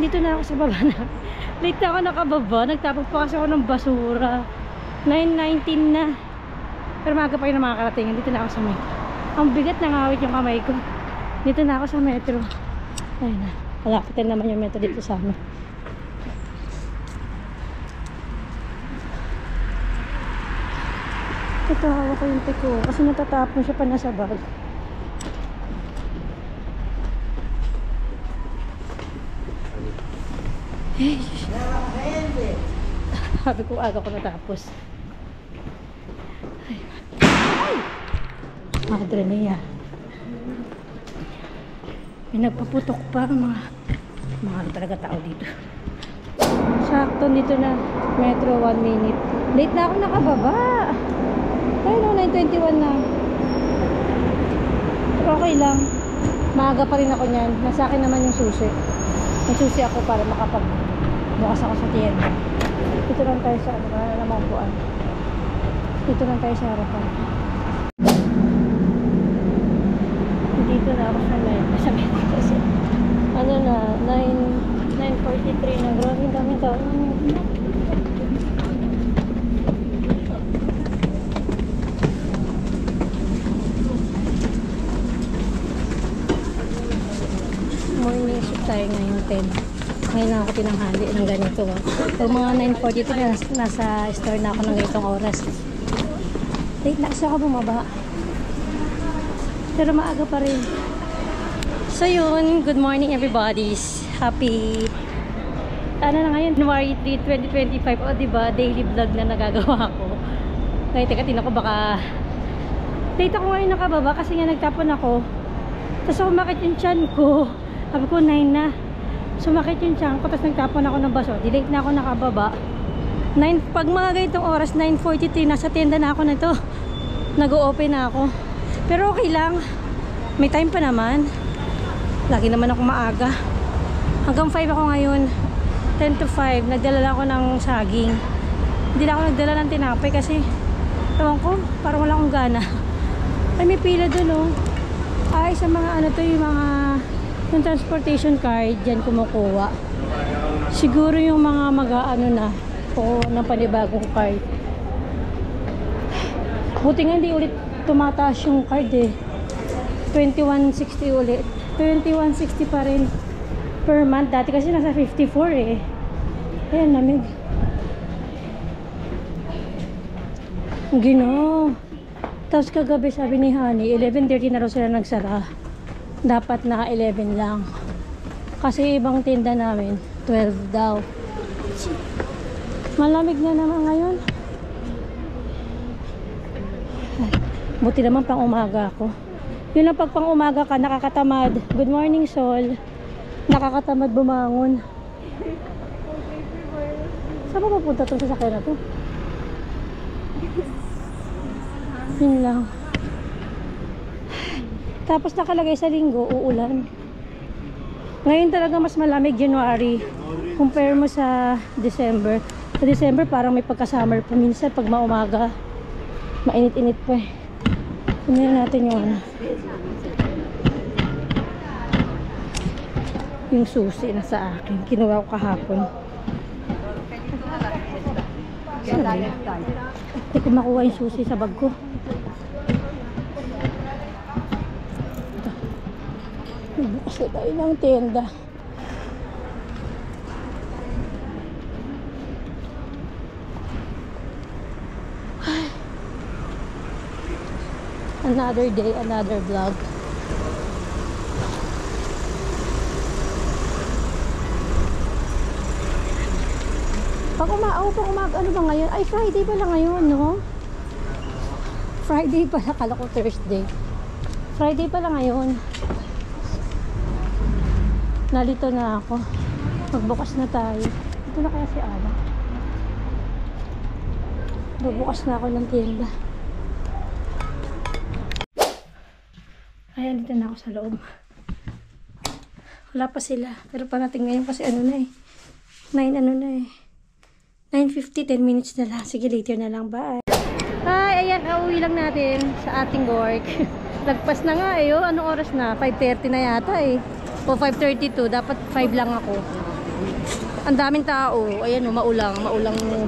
andito na ako sa baba na. Late na ako nakababa. Nagtapos pa kasi ako ng basura. 9:19 na. Pero maaga pa rin na makakarating. Dito na ako sa metro. Ang bigat na ngawit yung kamay ko. Dito na ako sa metro. Ayun na. Malapitan naman yung metro dito sa amin. Ito, hawak ko yung tiko. Kasi natatapon siya pa nasa bag. Sabi ko, aga ko natapos. Ay! Madre niya. May nagpaputok pa mga talaga tao dito. Sakto dito na metro 1 minute. Late na ako nakababa. Ayun o, 9:21 na. Pero okay lang. Maaga pa rin ako niyan. Nasa akin naman yung susi. May susi ako para makapagbukas ako sa tienda. Dito lang tayo sa wala namang buwan. Dito lang tayo sa harapan. Dito na ako sa metro kasi ano na 9:43 na. Grabe ang daming tao. Morning shift tayo ngayon 10. Ngayon na ako tinanghali ng ganito. Pag mga 9:43 nasa store na ako ng ganitong oras. Late na kasi ako bumaba. Pero maaga pa rin. So yun, good morning everybody. Happy ano na ngayon, January 3, 2025. O diba, daily vlog na nagagawa ko. Ngayon, teka, ko baka late ako ngayon nakababa kasi nga nagtapon ako. Tapos sumakit yung tiyan ko. Sabi ko 9 na. Sumakit yung tiyan ko. Tapos nagtapon ako ng baso. Di late na ako nakababa. Pag mga ganitong oras, 9:43, nasa tenda na ako na ito. Nag-o-open na ako. Pero okay lang. May time pa naman. Lagi naman ako maaga. Hanggang 5 ako ngayon. 10 to 5. Nagdala lang ako ng saging. Hindi na ako nagdala ng tinapay kasi ewan ko, parang wala akong gana. Ay, may pila dun oh. Ay, sa mga ano to, yung transportation card, dyan kumukuha. Siguro yung mga mag-ano na o ng panibagong card. Buti nga hindi ulit tumataas yung card eh. 2160 ulit. 2160 pa rin per month. Dati kasi nasa 54 eh. Ayan, lamig. Gino. Tapos kagabi sabi ni Honey, 11:30 na raw sila nagsara. Dapat na 11 lang. Kasi ibang tinda namin, 12 daw. Malamig na naman ngayon. Ay, buti naman pang umaga ako. Yun lang, pag pang umaga ka, nakakatamad. Good morning, Sol. Nakakatamad bumangon. Saan ba pupunta itong sasakyan na to? Yun lang. Tapos nakalagay sa linggo, uulan. Ngayon talaga mas malamig, January. Compare mo sa December. Sa December parang may pagka-summer pa. Minsan pag maumaga, mainit-init pa eh. Kunin natin yung susi na sa akin. Kinuha ko kahapon. Hindi ko makuha yung susi sa bag ko. Bukas na tayo ng tenda. Another day, another vlog. Pag umaga, ano ba ngayon? Ay, Friday pala ngayon, no? Friday pala, kala ko Thursday. Friday pala ngayon. Nalito na ako. Magbukas na tayo. Ito na kaya si Ala. Magbukas na ako ng tienda. Ayan, dito na ako sa loob. Wala pa sila. Pero parating ngayon kasi ano na eh. 9:50, 10 minutes na lang. Sige, later na lang. Bye. Hi, ayan. Uuwi lang natin sa ating work. Lagpas na nga eh. Oh. Anong oras na? 5:30 na yata eh. O 5:32. Dapat 5 lang ako. Ang daming tao. Ayan o, maulang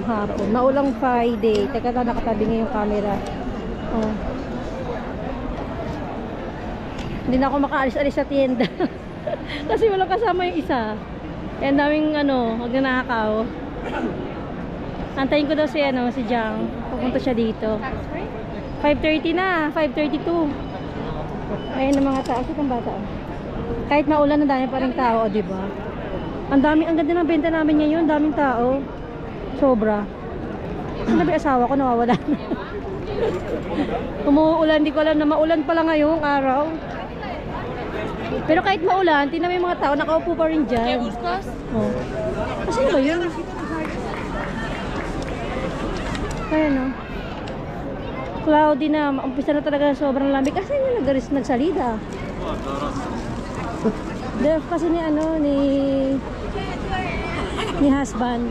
hapon. Maulang Friday. Teka na, nakatabi nga yung camera. Oh. Hindi na ako makaalis-alis sa tienda. Kasi walang kasama yung isa. Kaya ang daming magnanakaw. Antayin ko daw si Jang. Pupunta siya dito. 5:30 na, 5:32. Ayan ang mga tao. Saan bata? Kahit maulan, ang dami pa rin tao, di ba? Ang ganda ng benta namin ngayon, daming tao. Sobra. Saan na asawa ko, nawawala na. Umuulan, di ko alam na maulan pala ngayong araw. Pero kahit maulan, tingnan mo yung mga tao, nakaupo pa rin dyan. Oh. Kasi ba yun? Kaya no? Cloudy na, umpisa na talaga sobrang lamig. Kasi yung nagsalida. Def kasi ni husband.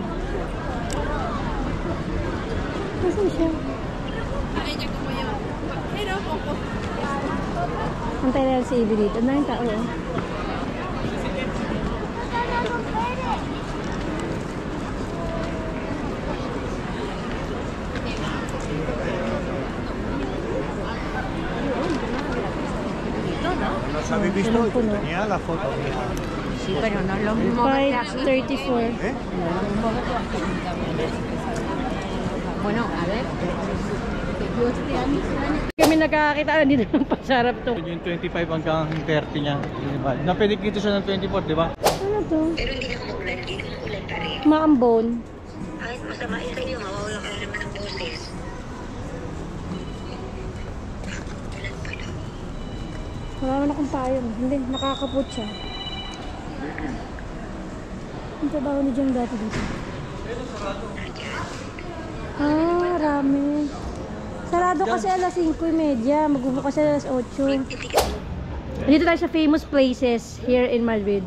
Nasaan siya? Antay na si Ivy dito. Ang tao. ¿Habéis visto? Tenía la foto. Sí, pero no es lo mismo. 5:34. Bueno, a ver. Yo este año. Kami nakakakita dito ng pasarap to. Yung 25 hanggang 30 niya. Diba? Napwede dito siya ng 24, di ba? Ano to? Pero hindi na umulan, pa rin. Maambon. Kahit masama yun sa'yo, mawawala ka naman ng boses. Ulan pala. Wala naman akong payong. Hindi, nakakapot siya. Ang trabaho ni Jang dati dito. Ah, rami. Sarado kasi alas 5:30. Magbubukas siya alas 8. Dito tayo sa famous places here in Madrid.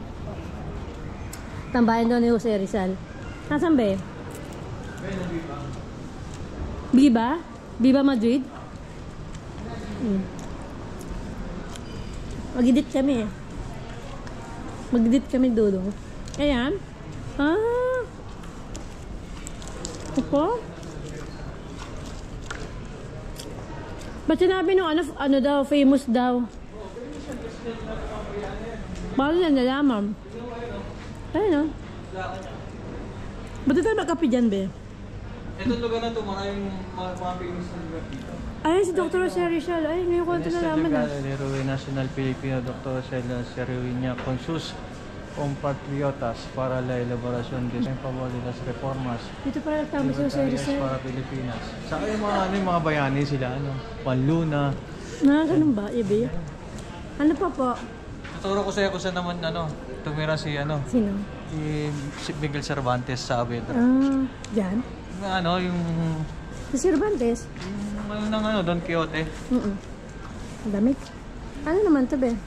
Tambayan daw ni Jose Rizal. Nasaan ba eh? Viva? Viva Madrid? Mag-edit kami eh. Mag-edit kami dodo. Ayan. Ah. Opo. Ba't sinabi nung ano daw, famous daw? Paano na nalaman? Ayun o. Ba't tayo magkapi dyan, be? Itong lugar na ito, maraming mga famous na lugar dito. Ayun si Dr. Jose Rizal. Ay, ngayon ko ito nalaman na. El héroe nacional filipino, Dr. Jose Rizal, con sus compatriotas para la elaboración de en favor de las reformas Dito pala nagtama si Jose Rizal. para Pilipinas. Saka yung mga bayani sila, Panluna. Ganun ba, Ibe? Ano pa po? Tuturo ko sa'yo kung saan naman, tumira si, Sino? si Miguel Cervantes sa Saavedra. Dyan? Yung Si Cervantes? Don Quixote. Ang damit. Ano naman to, be?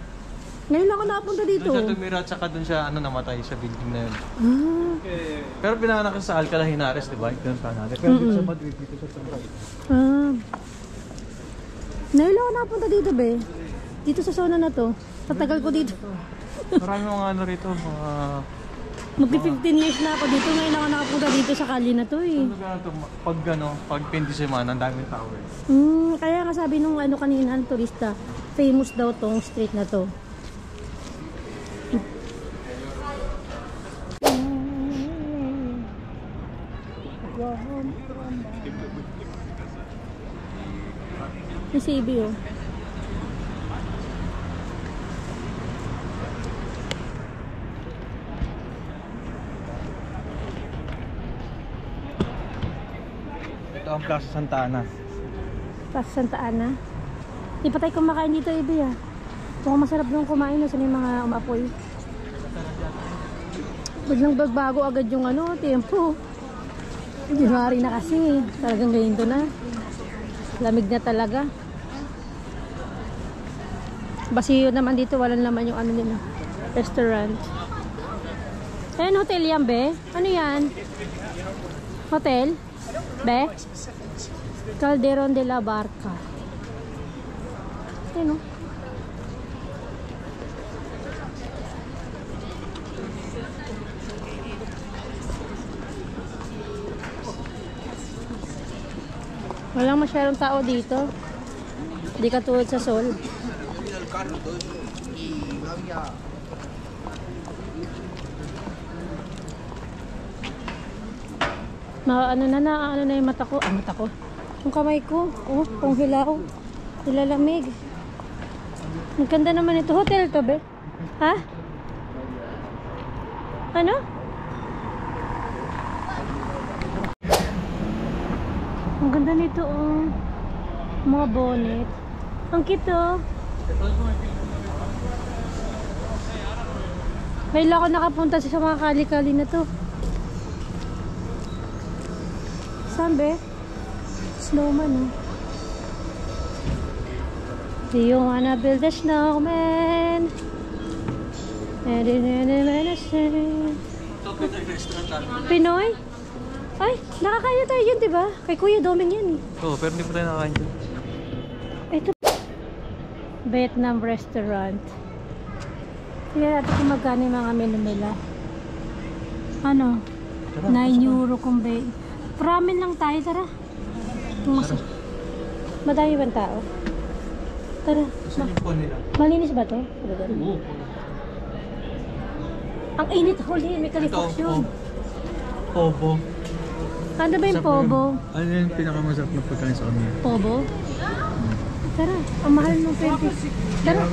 Ngayon lang ako nakapunta dito. Doon siya tumira at saka doon siya namatay sa building na yun. Pero pinanganak sa Alcalá Henares, di ba? Doon pa natin. Pero dito sa Madrid, dito sa Tumay. Ngayon lang ako nakapunta dito, be. Dito sa zona na to. Tatagal ko dito. Marami mga rito, mga... Magpi-15 years na ako dito. Ngayon lang ako nakapunta dito sa kali na to eh. Pag pindi semana, ang daming tao eh. Kaya nga sabi nung kanina, turista, famous daw tong street na to. Yung CB oh. Ito ang Plaza Santa Ana. Plaza Santa Ana. Di pa tayo kumakain dito, Ibe ah. Mukhang masarap nung kumain na sa mga umapoy. Biglang bagbago agad yung tempo. January na kasi. Talagang ganito na. Lamig na talaga. Basiyo naman dito. Walang laman yung nila. Restaurant. Ayan, hotel yan, be. Ano yan? Hotel? Be? Calderon de la Barca. Ayan, Walang masyadong tao dito. Hindi katulad sa Seoul. Ano na yung mata ko. Mata ko. Yung kamay ko. Oh, kung hilaw. Nilalamig. Ang ganda naman ito. Hotel to, be? Ha? Ano? Ang ganda nito, oh. Mga bonnet. Ang cute, oh. Kailan ako nakapunta sa mga kali-kali na to. Saan, be? Snowman, oh. Do you wanna build a snowman? Pinoy? Ay, nakakaya tayo yun, diba? Kay Kuya Doming yan, eh. Oo, pero hindi pa tayo nakakain dyan. Ito. Vietnam restaurant. Tingnan natin kung magkano yung mga menu nila. Ano? 9 euro kung ba. Ramen lang tayo, tara. Madami bang tao? Tara. Saan yung phone nila? Malinis ba to? Oo. Ang init, huli. May kalifasyon. Pobo. Ano ba yung pobo? Ano yung pinakamasarap na pagkain sa kanila? Pobo? Tara, ang mahal ng 20. Tara.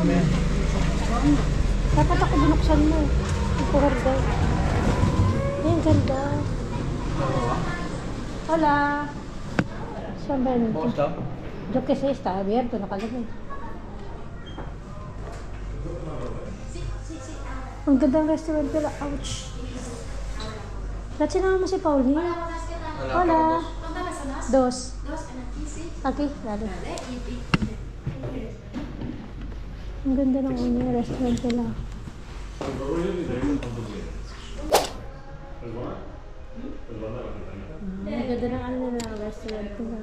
Dapat ako binuksan mo. Ang ganda. Ayan, ganda. Hola. Saan ba yun? Yo que sé, está abierto, nakalagay. Ang gandang restaurant nila. Ouch. Lahat sinama mo si Pauline. Hola. Dos. Okay, lalo. Ang ganda ng restaurant nila. Ang ganda ng restaurant nila.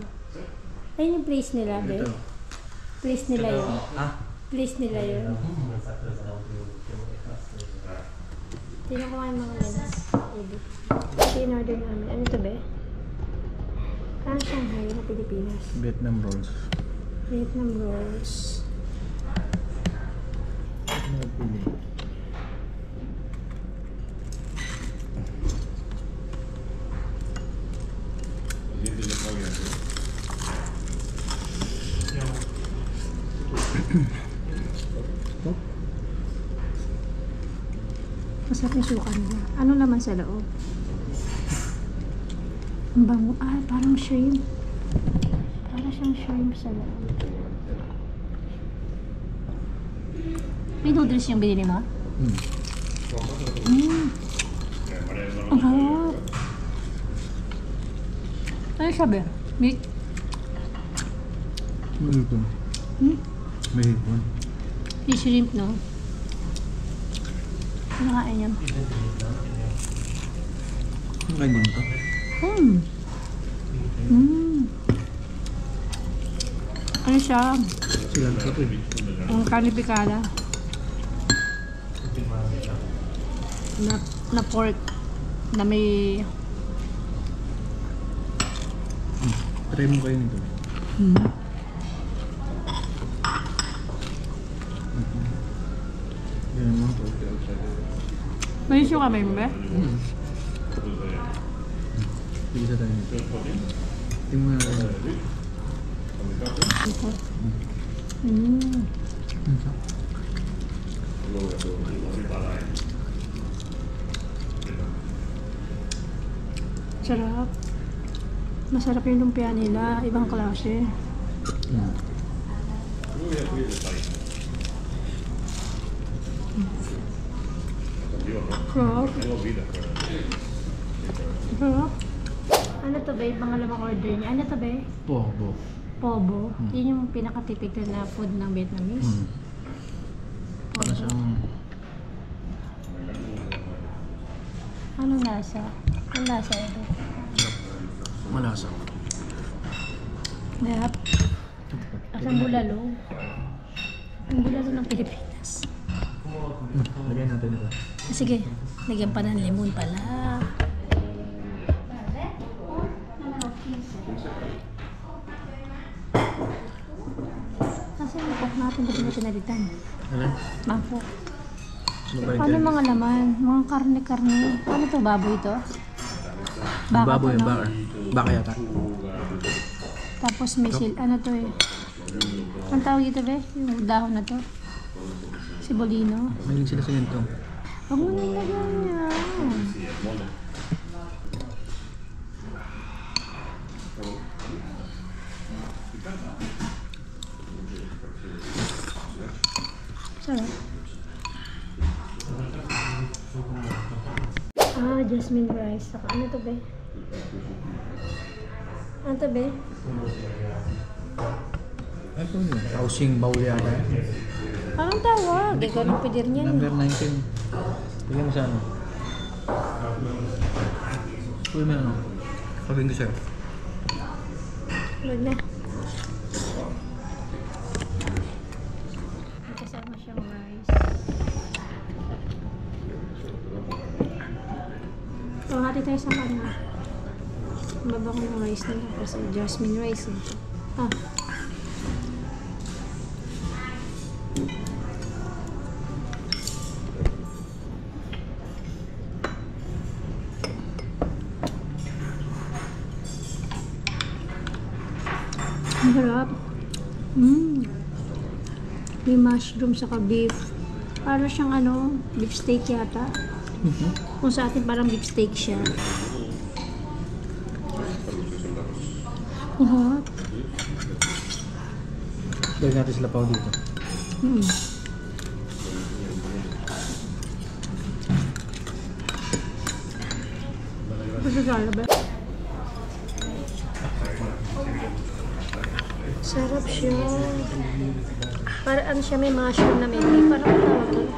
Ayun yung place nila, be. Place nila yun. Place nila yun. Tingnan ko nga yung mga lens. Ito yung order namin. Ano ito, be? Shanghai na Pilipinas. Vietnam rolls. Vietnam rolls. Masarap yung suka nila. Ano naman sa loob? Ang bango. Ah, parang shrimp. Parang siyang shrimp sa loob. May noodles yung binili mo? Ang harap. Ano sabi? Meat? Ano ito? May hipon. Yung shrimp, no? Ano kain yan? Ang kain din ito? Ano siya? Sila na ito. Ang carne picada. Na pork. Na may... Try mo kayo nito. Yan mo. May issue kami mo ba? Pisa tayo nito. Tingnan mo na kayo. Ito. Sarap. Masarap yung lumpia nila. Ibang klase. Sarap. Sarap. Ano to ba? Pangalawang order niya. Ano to ba? Pobo. Pobo. Yun yung pinaka-typical na food ng Vietnamese. Para siyang... Anong lasa? Ang lasa ito? Malasa. Dahap. Asang bulalo. Ang bulalo ng Pilipinas. Lagyan natin ito. Sige. Lagyan pa ng lemon pala. natin dito na pinalitan. Ano? Mangko. Ano ba Paano yung mga laman? Mga karne-karne. Ano to? Baboy to? Baka Baboy, to, no? baka yata. Tapos may ano to eh. Ang tawag dito be? Yung dahon na to. Sibolino. Maling sila sa ganito. Huwag mo nilagyan niya. Sarap. Jasmine rice. Saka ano to be? Ano to be? Ano po yun? Housing bowl yata. Anong tawag? Ikaw nang pedir niyan. Number 19. Bigyan mo sa ano? Uy, may ano? Sabihin ko sa'yo. Wag na. May kasama siyang rice. So, hati tayo sa kanya. Mabango yung rice nila kasi jasmine rice eh. Ang harap. May mushroom saka beef. Para siyang ano, beef steak yata. Kung sa atin parang beef steak siya. Ang harap. Dahil natin sila pa dito. Masasala ba? Sarap siya. Para ano siya, may mushroom na may beef. Parang ang tawag doon.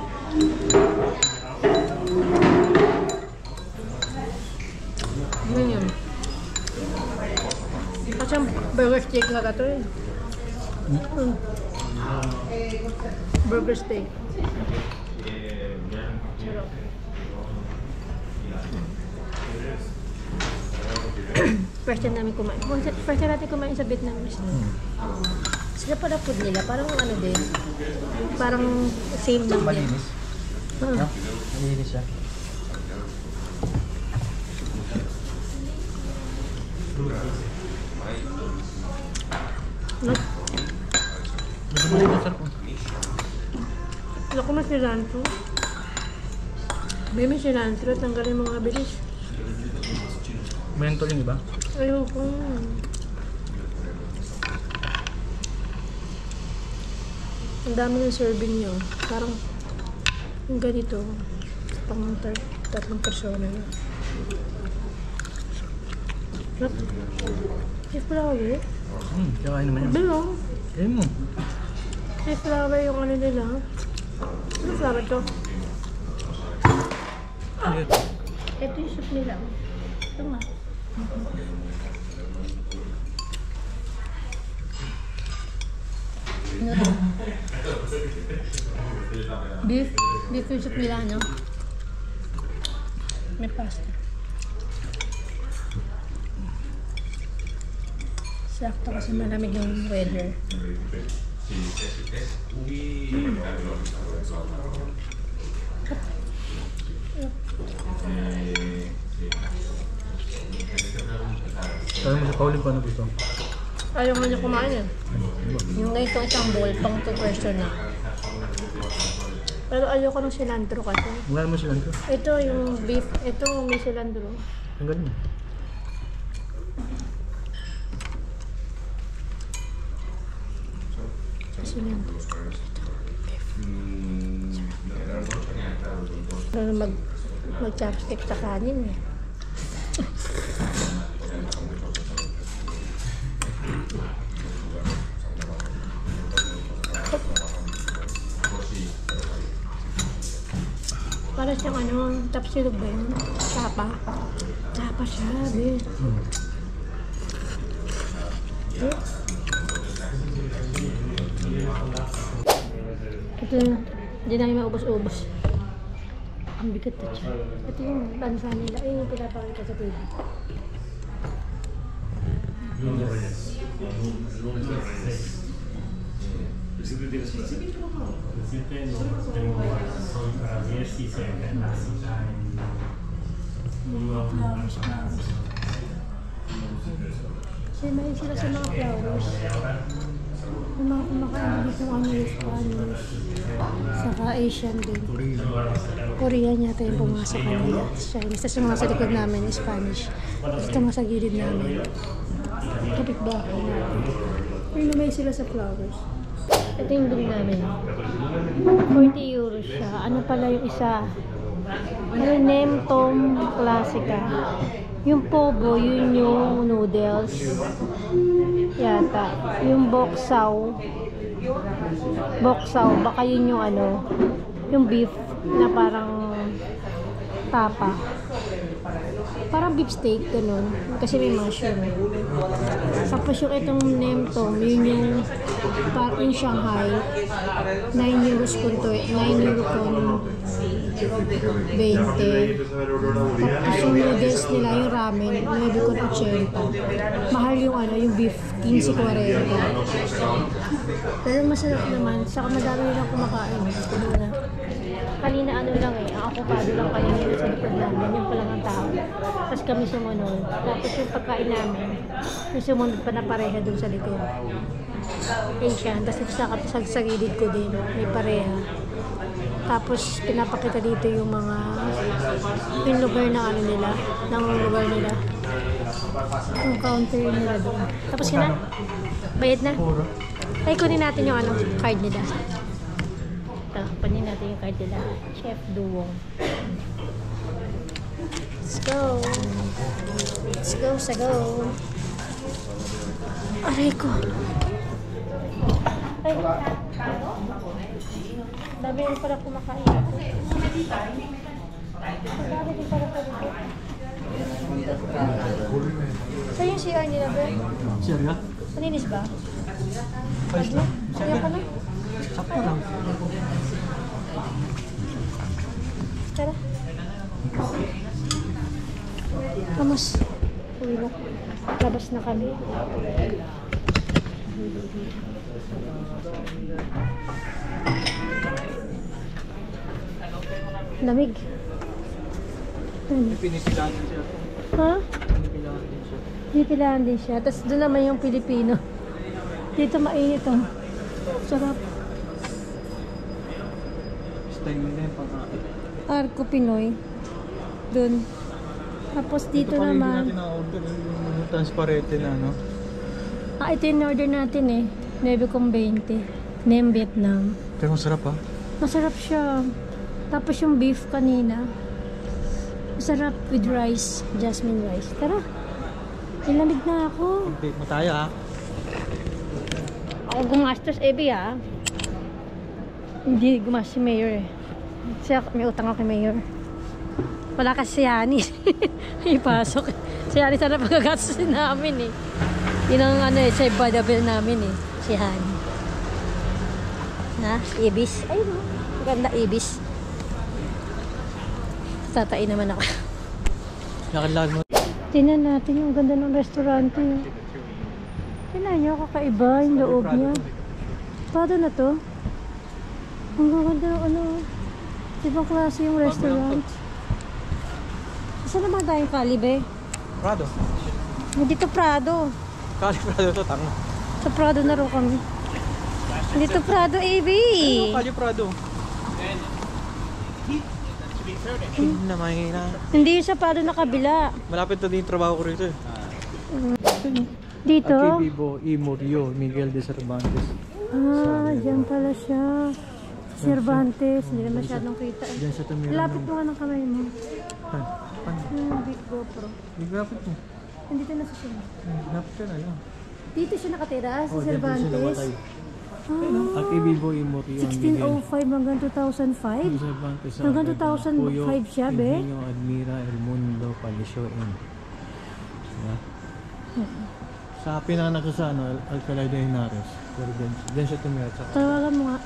Ano yun? Kasi burger steak na ito eh. Burger steak. Sarap. First time namin kumain. First time natin kumain sa Vietnamese. Sila pala food nila. Parang ano din. Parang same lang din. Malinis. No? Malinis siya. Malinis sarap. Wala ko mas cilantro. May cilantro. Tanggalin mo mga bilis. Mentol yung iba? Ayoko. Ang dami ng serving nyo. Parang yung ganito. Pang tatlong persona na. May flower. Kakain naman yan. Bilo. Kain mo. May flower yung ano nila. Ano flower to? Ito yung soup nila. Ito nga. Ano to? Beef yung soup nila, no? May pasta. Sakto kasi malamig yung weather. Sabi mo sa Pauline paano gusto? Ayaw nga niya kumain eh. Yung ganito isang bowl, pang 2 person na. Pero ayoko ng cilantro kasi. Wala naman sila ito. Ito yung beef, ito may cilantro. Ang galing. Cilantro. Pero mag-chopstick sa kanin eh. Para siyang ano, tapsilog ba yun? Tapa. Tapa siya, be. Ito na, hindi namin maubos-ubos. Ang bigat na siya. Ito yung bansa nila. Ay, yung pinapakita sa TV. Kasi may sila sa mga flowers. Yung mga kumakain dito ano yung Spanish. Saka Asian din. Korean yata yung pumasok kanina. Chinese. Tapos yung mga sa likod namin is Spanish. Tapos ito mga sa gilid namin. Kapit bahay natin. Pero may sila sa flowers. Ito yung room namin. 40 euros siya. Ano pala yung isa? Nem Tom Classica. Yung pobo, yun yung noodles. Yata. Yung boksaw. Baka yun yung ano. Yung beef na parang tapa. Parang beef steak, ganun. Kasi may mushroom. Tapos yung itong Nem Tom, yun yung parang Shanghai. 9 euros kun to. 9 euro kun 20. Tapos yung noodles nila, yung ramen, 9 kun 80. Mahal yung ano, yung beef, 15.40. Pero masarap naman. Saka madami nilang kumakain. Kanina ano lang eh, ang okupado lang kanina sa likod namin, yung palang ang tao. Tapos kami sumunod. Tapos yung pagkain namin, yung sumunod pa na pareha doon sa likod. Asian. Tapos sa gilid ko din, may pareha. Tapos pinapakita dito yung mga yung lugar na ano nila, ng lugar nila. Yung counter nila doon. Tapos yun na? Bayad na? Ay, kunin natin yung ano, card nila. Ito, kunin natin yung card nila. Chef Duong. Let's go. Let's go, sa go. Aray ko. Ay, dami rin pala kumakain. Dami din pala dito. Saan yung CR nila, bro? CR ka? Paninis ba? Ayos lang. Kaya ka na? Sakto lang. Tara. Vamos. Uwi na. Labas na kami. Lamig. Pinipilaan din siya. Ha? Pinipilaan din siya. Pinipilaan din siya. Tapos doon naman yung Pilipino. Dito mainit oh. Sarap. Style nila yung pagkain. Arco Pinoy. Doon. Tapos dito Ito naman. Ito pa yung order yung transparente na, no? Ito yung order natin eh. 9.20. Nem Vietnam. Pero masarap ha? Masarap siya. Tapos yung beef kanina. Masarap with rice. Jasmine rice. Tara. Nilamig na ako. Hindi, mataya ha? Ako gumastos, Ebi ah. Hindi gumastos si Mayor eh. Siya, may utang ako kay Mayor. Wala kasi si Hani. Ipasok. Si Hani sana pagkagastosin namin eh. Yun ang ano eh, save by the bill namin eh. Si Hani. Ha? Ibis. Ayun o. Maganda Ibis. Tatain naman ako. Nakalahan mo. Tingnan natin yung ganda ng restaurante. Tingnan nyo, kakaiba yung loob niya. Paano na to? Ang ganda ng ano. Ibang klase yung restaurant. Saan naman tayong Calibe? Prado. Dito Prado. Kali Prado to, tanga. Sa Prado na rin kami. Dito Prado, AB. Kali Prado. Hindi na mahina. Hindi yung sa Prado na kabila. Malapit na din yung trabaho ko rito eh. Dito? Arquivivo y Murillo, Miguel de Cervantes. Ah, dyan pala siya. Cervantes. Hindi na masyadong kita. Diyan sa tumira. Lapit mo nga ng kamay mo. Pan? Big GoPro. Di lapit mo. Nandito na sa siya. Lapit ka na lang. Dito siya nakatira sa Oh, dyan din siya Cervantes. namatay. Ah, Arquivivo y Murillo, Miguel. 1605 hanggang 2005. Cervantes. Hanggang 2005 siya, be? Ingenio Admira El Mundo Palisyo in. Diba? Sa pinanganak ko sa ano, Alcalá de Henares. Pero dyan siya tumira. Tawagan mo nga.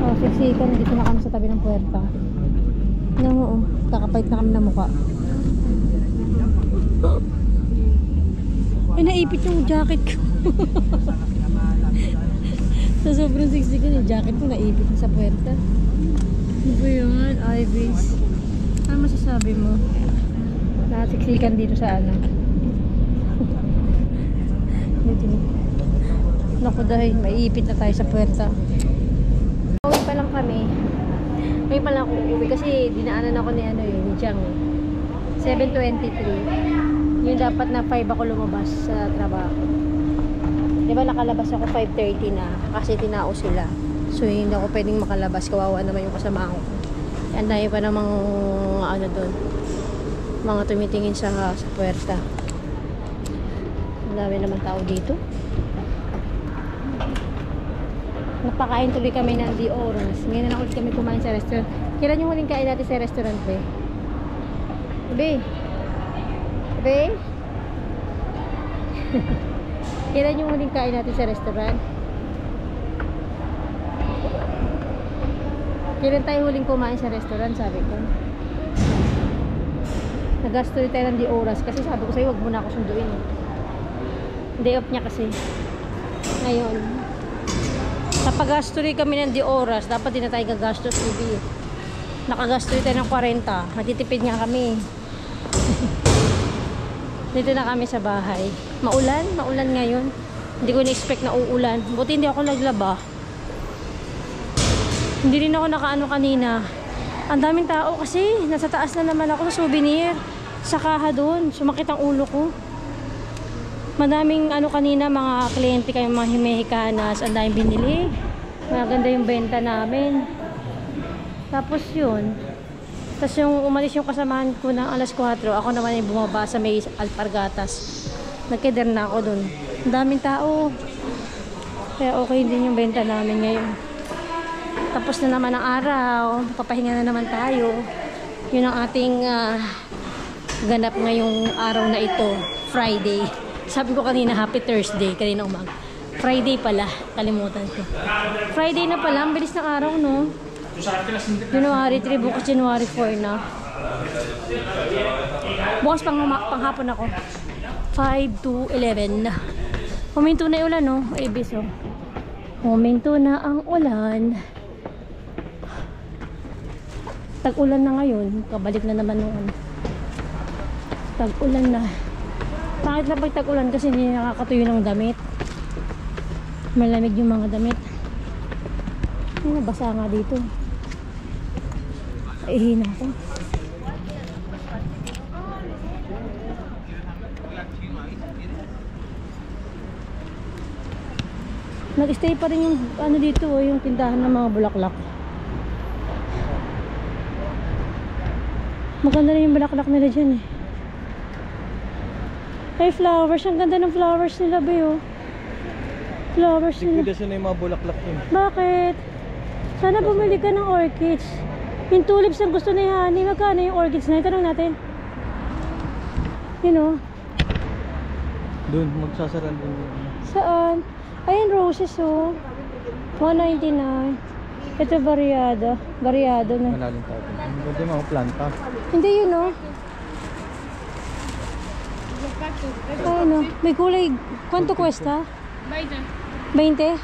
Oh, siksikan. Dito na kami sa tabi ng puwerta. Ano mo, oh. Kakapait na kami ng mukha. Ay, naipit yung jacket ko. Sa sobrang siksik ko, yung jacket ko naipit na sa puwerta. Ano ba yun? Ibis. Ano masasabi mo? Nakasiksikan dito sa ano? Dito. Naku dahil, maiipit na tayo sa puwerta. Uwi pa lang kami. May pala ako uuwi kasi dinaanan ako ni ni Chang. 7:23. Yung dapat na 5 ako lumabas sa trabaho. Diba nakalabas ako 5:30 na kasi tinao sila. So hindi ako pwedeng makalabas. Kawawa naman yung kasama ko. Ang dami pa namang ano doon. Mga tumitingin sa puwerta. Ang dami naman tao dito. Napakain tuloy kami ng di oras. Ngayon na ulit kami kumain sa restaurant. Kailan yung huling kain natin sa restaurant, be? Be? Be? Kailan yung huling kain natin sa restaurant? Kailan tayo huling kumain sa restaurant, sabi ko. Nagasto tayo ng di oras kasi sabi ko sa'yo, wag mo na ako sunduin. Day off niya kasi. Ngayon, napagastory kami ng di oras, dapat din na tayo gagastos, TV. Nakagastory tayo ng 40. Matitipid nga kami. Dito na kami sa bahay. Maulan ngayon. Hindi ko na-expect na uulan. Buti hindi ako naglaba. Hindi rin ako nakaano kanina. Ang daming tao kasi. Nasa taas na naman ako sa souvenir. Sa kaha doon. Sumakit ang ulo ko. Madaming ano kanina, mga kliyente kayo, mga Mexikanas. Ang daming binili. Maganda yung benta namin. Tapos yun. Tapos yung umalis yung kasamahan ko ng alas 4, ako naman yung bumaba sa may Alpargatas. Nagkeder na ako dun. Ang daming tao. Kaya okay din yung benta namin ngayon. Tapos na naman ang araw. Papahinga na naman tayo. Yun ang ating ganap ngayong araw na ito. Friday. Sabi ko kanina Happy Thursday. Kanina umaga. Friday pala. Kalimutan ko. Friday na pala. Ang bilis ng araw, no? January 3, bukas January 4 na. Bukas panghapon ako. 5 to 11. Huminto na yung ulan, no? Ibis, oh. Huminto na ang ulan. Tag-ulan na ngayon. Kabalik na naman nung tag-ulan na. Bakit na pag tag-ulan? Kasi hindi nakakatuyo ng damit. Malamig yung mga damit. Ay, nabasa nga dito. Ihina ko. Nag-stay pa rin yung ano dito, oh, yung tindahan ng mga bulaklak. Maganda rin yung bulaklak nila dyan eh. Ay, flowers. Ang ganda ng flowers nila, Bayo. Flowers nila. Liquidation na yung mga bulaklak yun. Bakit? Sana bumili ka ng orchids. Yung tulips ang gusto ni Honey. Magkano yung orchids na? Itanong natin. You know? Doon, magsasaran din yun. Saan? Ayun, roses, oh. 199. Ito, variado. Variado na. Malalim tayo. Pwede mga planta. Hindi yun, oh. Ayun, oh. May kulay. Quanto cuesta? 20?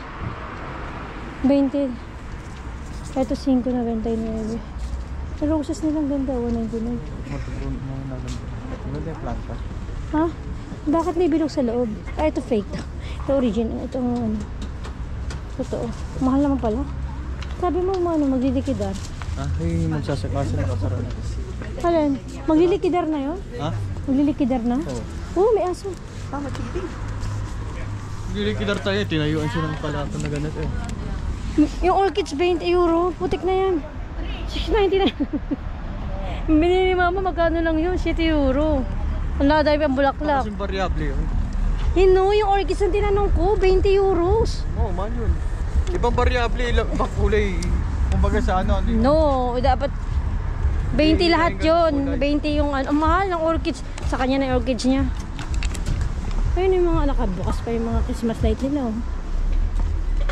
20. Ito 5.99. Roses nilang ganda, 199. Maganda yung planta. Ha? Bakit may bilog sa loob? Ah, ito fake. Ito original. Ito ano. Totoo. Mahal naman pala. Sabi mo magdidikidar. Ah, yung magsasakasa na kasara na. Alin? Maglilikidar na yun? Ha? Maglilikidar na? Oo. Oo, may aso. Gilikidar tayo, tinayuan siya ng palato na ganito eh. Yung orchids 20 euro. Putik na yan. 6.99. Binili ni mama, magkano lang yun? 7 euro. Ang laday pa ang bulaklak. Kasi variable yun. Hino, yung orchids ang tinanong ko, 20 euros. Oo, man yun. Ibang variable, ibang kulay. Kumbaga sa ano. No, dapat 20 lahat yun. 20 yung ano. Ang mahal ng orchids. Sa kanya na yung orchids niya. Ayun yung mga nakabukas pa yung mga Christmas light nila. Oh.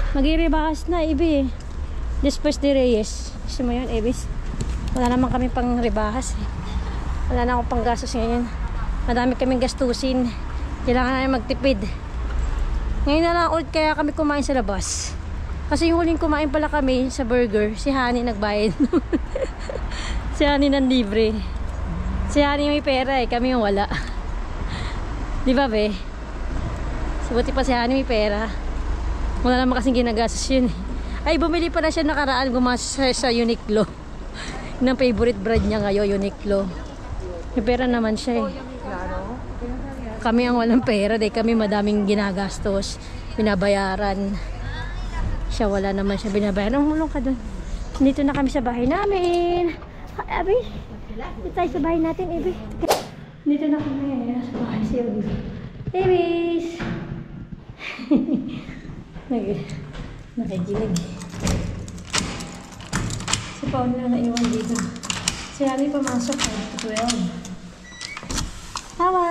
Mag-i-rebahas na, Ibi. Después de Reyes. Gusto mo yun, Ibis? Wala naman kami pang rebahas. Wala na akong pang gastos ngayon. Madami kaming gastusin. Kailangan na magtipid. Ngayon na lang ulit kaya kami kumain sa labas. Kasi yung huling kumain pala kami sa burger, si Honey nagbayad. Si Honey nang libre. Si Honey may pera eh, kami yung wala. Di ba be? So, buti pa si Honey may pera. Wala naman kasing ginagastos yun eh. Ay, bumili pala siya nakaraan, gumastos sa Uniqlo. Yung favorite brand niya ngayon, Uniqlo. May pera naman siya eh. Kami ang walang pera dahil kami madaming ginagastos, binabayaran. Siya wala naman siya binabayaran. Umulong ka dun. Dito na kami sa bahay namin. Hi, Abby. Dito tayo sa bahay natin, Abby. Dito na kami sa bahay si Abby. Babies! Nakikinig. Si Paul na naiwan dito. Si Honey pumasok at 12. Hello!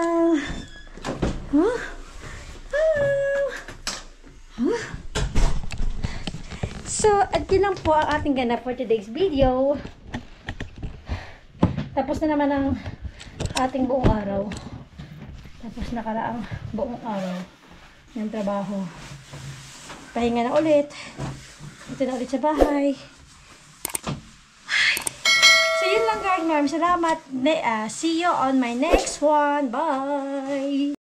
Huh? Hello! Huh? So, at yun lang po ang ating ganap for today's video. Tapos na naman ang ating buong araw. Tapos nakaraang buong araw ng trabaho. Pahinga na ulit. Ito na ulit sa bahay. So, yun lang guys. Maraming salamat. See you on my next one. Bye!